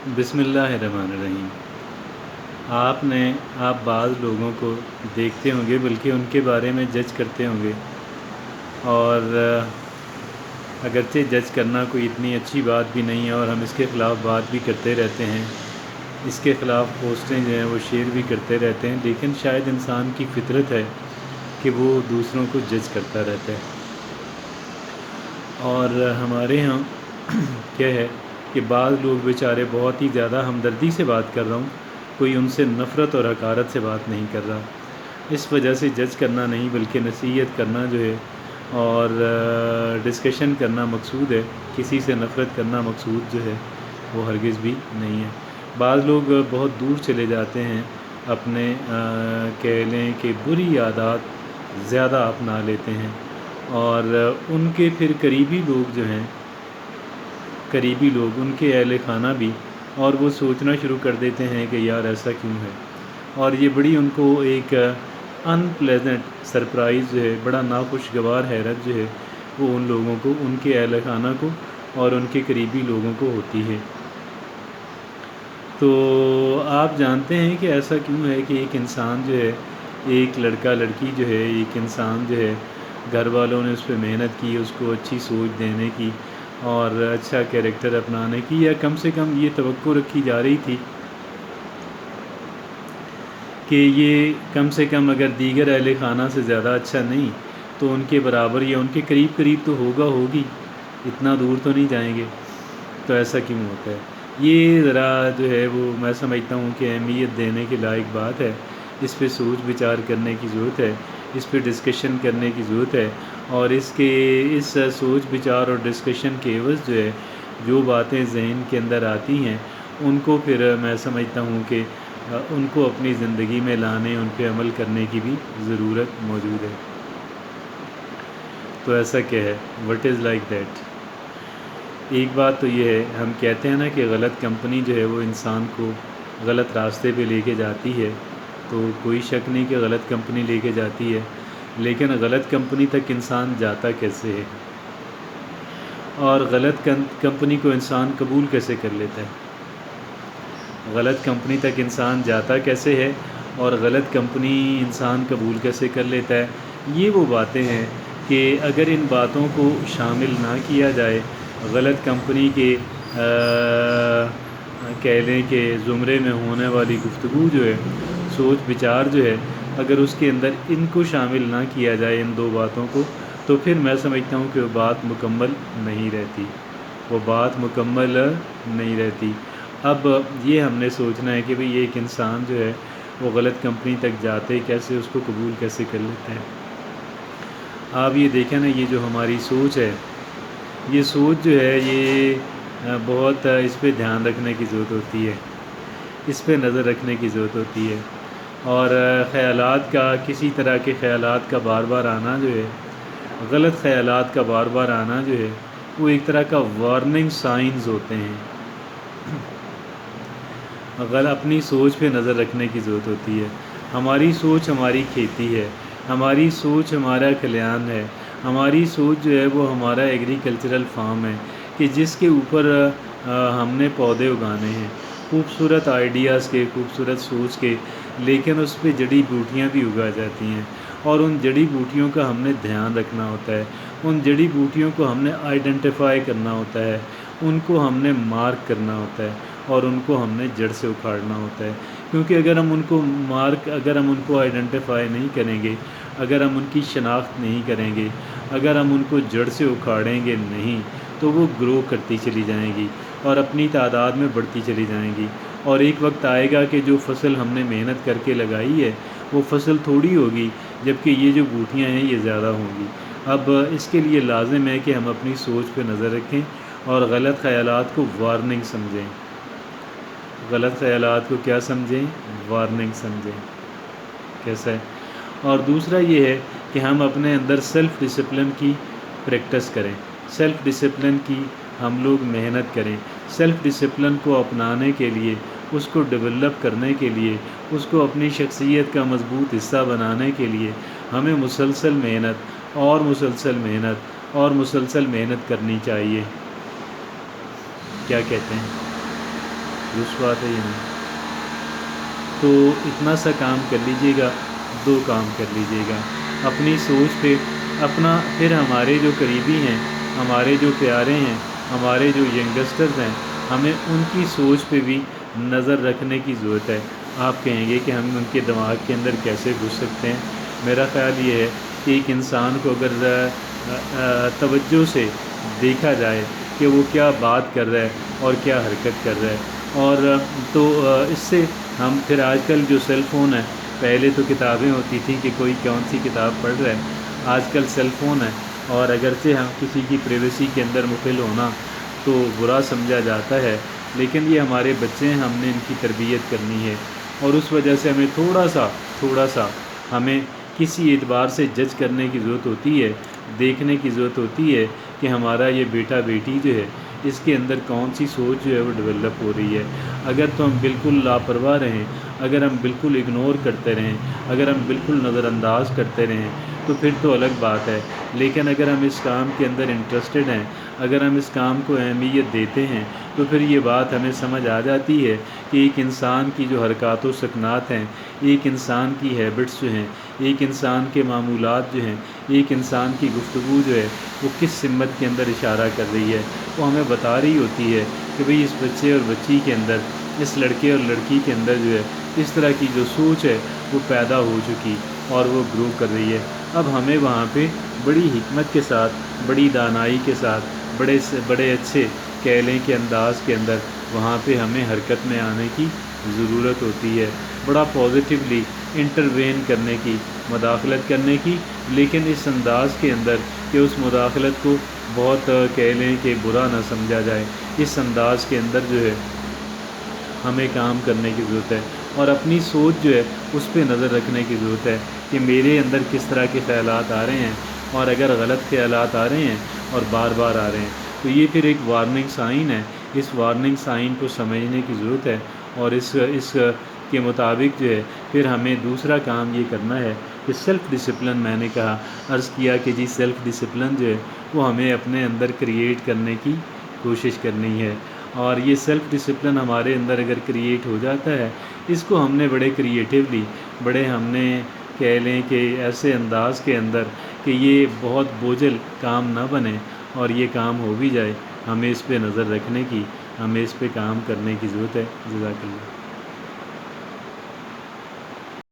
بسم اللہ الرحمن الرحیم۔ آپ بعض لوگوں کو دیکھتے ہوں گے، بلکہ ان کے بارے میں جج کرتے ہوں گے، اور اگرچہ جج کرنا کوئی اتنی اچھی بات بھی نہیں ہے، اور ہم اس کے خلاف بات بھی کرتے رہتے ہیں، اس کے خلاف پوسٹیں جو ہیں وہ شیئر بھی کرتے رہتے ہیں، لیکن شاید انسان کی فطرت ہے کہ وہ دوسروں کو جج کرتا رہتا ہے۔ اور ہمارے ہاں کیا ہے کہ بعض لوگ بیچارے بہت ہی زیادہ ہمدردی سے بات کر رہا ہوں، کوئی ان سے نفرت اور حقارت سے بات نہیں کر رہا، اس وجہ سے جج کرنا نہیں بلکہ نصیحت کرنا جو ہے اور ڈسکشن کرنا مقصود ہے، کسی سے نفرت کرنا مقصود جو ہے وہ ہرگز بھی نہیں ہے۔ بعض لوگ بہت دور چلے جاتے ہیں، اپنے کہہ لیں کہ بری عادات زیادہ اپنا لیتے ہیں، اور ان کے پھر قریبی لوگ جو ہیں، قریبی لوگ ان کے اہل خانہ بھی، اور وہ سوچنا شروع کر دیتے ہیں کہ یار ایسا کیوں ہے، اور یہ بڑی ان کو ایک ان پلیزنٹ سرپرائز جو ہے، بڑا ناخوشگوار حیرت جو ہے وہ ان لوگوں کو، ان کے اہل خانہ کو اور ان کے قریبی لوگوں کو ہوتی ہے۔ تو آپ جانتے ہیں کہ ایسا کیوں ہے کہ ایک انسان جو ہے، ایک لڑکا لڑکی جو ہے، ایک انسان جو ہے، گھر والوں نے اس پہ محنت کی، اس کو اچھی سوچ دینے کی اور اچھا کیریکٹر اپنانے کی، یا کم سے کم یہ توقع رکھی جا رہی تھی کہ یہ کم سے کم اگر دیگر اہل خانہ سے زیادہ اچھا نہیں تو ان کے برابر یا ان کے قریب قریب تو ہوگی، اتنا دور تو نہیں جائیں گے۔ تو ایسا کیوں ہوتا ہے؟ یہ ذرا جو ہے وہ میں سمجھتا ہوں کہ اہمیت دینے کے لائق بات ہے، اس پہ سوچ بچار کرنے کی ضرورت ہے، اس پہ ڈسکشن کرنے کی ضرورت ہے، اور اس سوچ بچار اور ڈسکشن کے عوض جو ہے، جو باتیں ذہن کے اندر آتی ہیں ان کو پھر میں سمجھتا ہوں کہ ان کو اپنی زندگی میں لانے، ان پہ عمل کرنے کی بھی ضرورت موجود ہے۔ تو ایسا کیا ہے؟ What is like that? ایک بات تو یہ ہے، ہم کہتے ہیں نا کہ غلط کمپنی جو ہے وہ انسان کو غلط راستے پہ لے کے جاتی ہے، تو کوئی شک نہیں کہ غلط کمپنی لے کے جاتی ہے، لیکن غلط کمپنی تک انسان جاتا کیسے ہے، اور غلط کمپنی کو انسان قبول کیسے کر لیتا ہے؟ غلط کمپنی تک انسان جاتا کیسے ہے اور غلط کمپنی انسان قبول کیسے کر لیتا ہے؟ یہ وہ باتیں ہیں کہ اگر ان باتوں کو شامل نہ کیا جائے، غلط کمپنی کے کہہ لیں کہ زمرے میں ہونے والی گفتگو جو ہے، سوچ بچار جو ہے، اگر اس کے اندر ان کو شامل نہ کیا جائے، ان دو باتوں کو، تو پھر میں سمجھتا ہوں کہ وہ بات مکمل نہیں رہتی، وہ بات مکمل نہیں رہتی۔ اب یہ ہم نے سوچنا ہے کہ بھئی ایک انسان جو ہے وہ غلط کمپنی تک جاتے کیسے، اس کو قبول کیسے کر لیتا ہے۔ آپ یہ دیکھیں نا، یہ جو ہماری سوچ ہے، یہ سوچ جو ہے یہ بہت اس پہ دھیان رکھنے کی ضرورت ہوتی ہے، اس پہ نظر رکھنے کی ضرورت ہوتی ہے، اور خیالات کا، کسی طرح کے خیالات کا بار بار آنا جو ہے، غلط خیالات کا بار بار آنا جو ہے، وہ ایک طرح کا وارننگ سائنز ہوتے ہیں۔ اپنی سوچ پہ نظر رکھنے کی ضرورت ہوتی ہے۔ ہماری سوچ ہماری کھیتی ہے، ہماری سوچ ہمارا کھلیان ہے، ہماری سوچ جو ہے وہ ہمارا ایگریکلچرل فارم ہے کہ جس کے اوپر ہم نے پودے اگانے ہیں، خوبصورت آئیڈیاز کے، خوبصورت سوچ کے، لیکن اس پہ جڑی بوٹیاں بھی اگا جاتی ہیں، اور ان جڑی بوٹیوں کا ہم نے دھیان رکھنا ہوتا ہے، ان جڑی بوٹیوں کو ہم نے آئیڈینٹیفائی کرنا ہوتا ہے، ان کو ہم نے مارک کرنا ہوتا ہے، اور ان کو ہم نے جڑ سے اکھاڑنا ہوتا ہے، کیونکہ اگر ہم ان کو اگر ہم ان کو آئیڈینٹیفائی نہیں کریں گے، اگر ہم ان کی شناخت نہیں کریں گے، اگر ہم ان کو جڑ سے اکھاڑیں گے نہیں، تو وہ گرو کرتی چلی جائیں گی اور اپنی تعداد میں بڑھتی چلی جائیں گی، اور ایک وقت آئے گا کہ جو فصل ہم نے محنت کر کے لگائی ہے وہ فصل تھوڑی ہوگی، جبکہ یہ جو بوٹیاں ہیں یہ زیادہ ہوں گی۔ اب اس کے لیے لازم ہے کہ ہم اپنی سوچ پہ نظر رکھیں اور غلط خیالات کو وارننگ سمجھیں۔ غلط خیالات کو کیا سمجھیں؟ وارننگ سمجھیں۔ کیسا ہے؟ اور دوسرا یہ ہے کہ ہم اپنے اندر سیلف ڈسپلن کی پریکٹس کریں، سیلف ڈسپلن کی ہم لوگ محنت کریں، سیلف ڈسپلن کو اپنانے کے لیے، اس کو ڈیولپ کرنے کے لیے، اس کو اپنی شخصیت کا مضبوط حصہ بنانے کے لیے ہمیں مسلسل محنت اور مسلسل محنت اور مسلسل محنت کرنی چاہیے۔ کیا کہتے ہیں؟ درست بات ہے یہ نہیں؟ تو اتنا سا کام کر لیجئے گا، 2 کام کر لیجئے گا اپنی سوچ پہ اپنا، پھر ہمارے جو قریبی ہیں، ہمارے جو پیارے ہیں، ہمارے جو ینگسٹرز ہیں، ہمیں ان کی سوچ پہ بھی نظر رکھنے کی ضرورت ہے۔ آپ کہیں گے کہ ہم ان کے دماغ کے اندر کیسے گھس سکتے ہیں؟ میرا خیال یہ ہے کہ ایک انسان کو اگر توجہ سے دیکھا جائے کہ وہ کیا بات کر رہا ہے اور کیا حرکت کر رہا ہے، اور تو اس سے ہم پھر آج کل جو سیل فون ہے، پہلے تو کتابیں ہوتی تھیں کہ کوئی کون سی کتاب پڑھ رہا ہے، آج کل سیل فون ہے، اور اگرچہ ہم کسی کی پریویسی کے اندر مخل ہونا تو برا سمجھا جاتا ہے، لیکن یہ ہمارے بچے ہیں، ہم نے ان کی تربیت کرنی ہے، اور اس وجہ سے ہمیں تھوڑا سا ہمیں کسی اعتبار سے جج کرنے کی ضرورت ہوتی ہے، دیکھنے کی ضرورت ہوتی ہے کہ ہمارا یہ بیٹا بیٹی جو ہے اس کے اندر کون سی سوچ جو ہے وہ ڈیولپ ہو رہی ہے۔ اگر تو ہم بالکل لاپرواہ رہیں، اگر ہم بالکل اگنور کرتے رہیں، اگر ہم بالکل نظر انداز کرتے رہیں تو پھر تو الگ بات ہے، لیکن اگر ہم اس کام کے اندر انٹرسٹڈ ہیں، اگر ہم اس کام کو اہمیت دیتے ہیں تو پھر یہ بات ہمیں سمجھ آ جاتی ہے کہ ایک انسان کی جو حرکات و سکنات ہیں، ایک انسان کی ہیبٹس جو ہیں، ایک انسان کے معمولات جو ہیں، ایک انسان کی گفتگو جو ہے وہ کس سمت کے اندر اشارہ کر رہی ہے، وہ ہمیں بتا رہی ہوتی ہے کہ بھئی اس بچے اور بچی کے اندر، اس لڑکے اور لڑکی کے اندر جو ہے اس طرح کی جو سوچ ہے وہ پیدا ہو چکی اور وہ گرو کر رہی ہے۔ اب ہمیں وہاں پہ بڑی حکمت کے ساتھ، بڑی دانائی کے ساتھ، بڑے اچھے کہہ لیں کہ انداز کے اندر وہاں پہ ہمیں حرکت میں آنے کی ضرورت ہوتی ہے، بڑا پازیٹیولی انٹروین کرنے کی، مداخلت کرنے کی، لیکن اس انداز کے اندر کہ اس مداخلت کو بہت کہہ لیں کہ برا نہ سمجھا جائے، اس انداز کے اندر جو ہے ہمیں کام کرنے کی ضرورت ہے، اور اپنی سوچ جو ہے اس پہ نظر رکھنے کی ضرورت ہے کہ میرے اندر کس طرح کے خیالات آ رہے ہیں، اور اگر غلط خیالات آ رہے ہیں اور بار بار آ رہے ہیں تو یہ پھر ایک وارننگ سائن ہے، اس وارننگ سائن کو سمجھنے کی ضرورت ہے، اور اس کے مطابق جو ہے پھر ہمیں دوسرا کام یہ کرنا ہے کہ سیلف ڈسپلن، میں نے کہا، عرض کیا کہ جی سیلف ڈسپلن جو ہے وہ ہمیں اپنے اندر کریٹ کرنے کی کوشش کرنی ہے، اور یہ سیلف ڈسپلن ہمارے اندر اگر کریٹ ہو جاتا ہے، اس کو ہم نے بڑے کریٹیولی، بڑے ہم نے کہہ لیں کہ ایسے انداز کے اندر کہ یہ بہت بوجھل کام نہ بنے اور یہ کام ہو بھی جائے، ہمیں اس پہ نظر رکھنے کی، ہمیں اس پہ کام کرنے کی ضرورت ہے۔ جزاک اللہ۔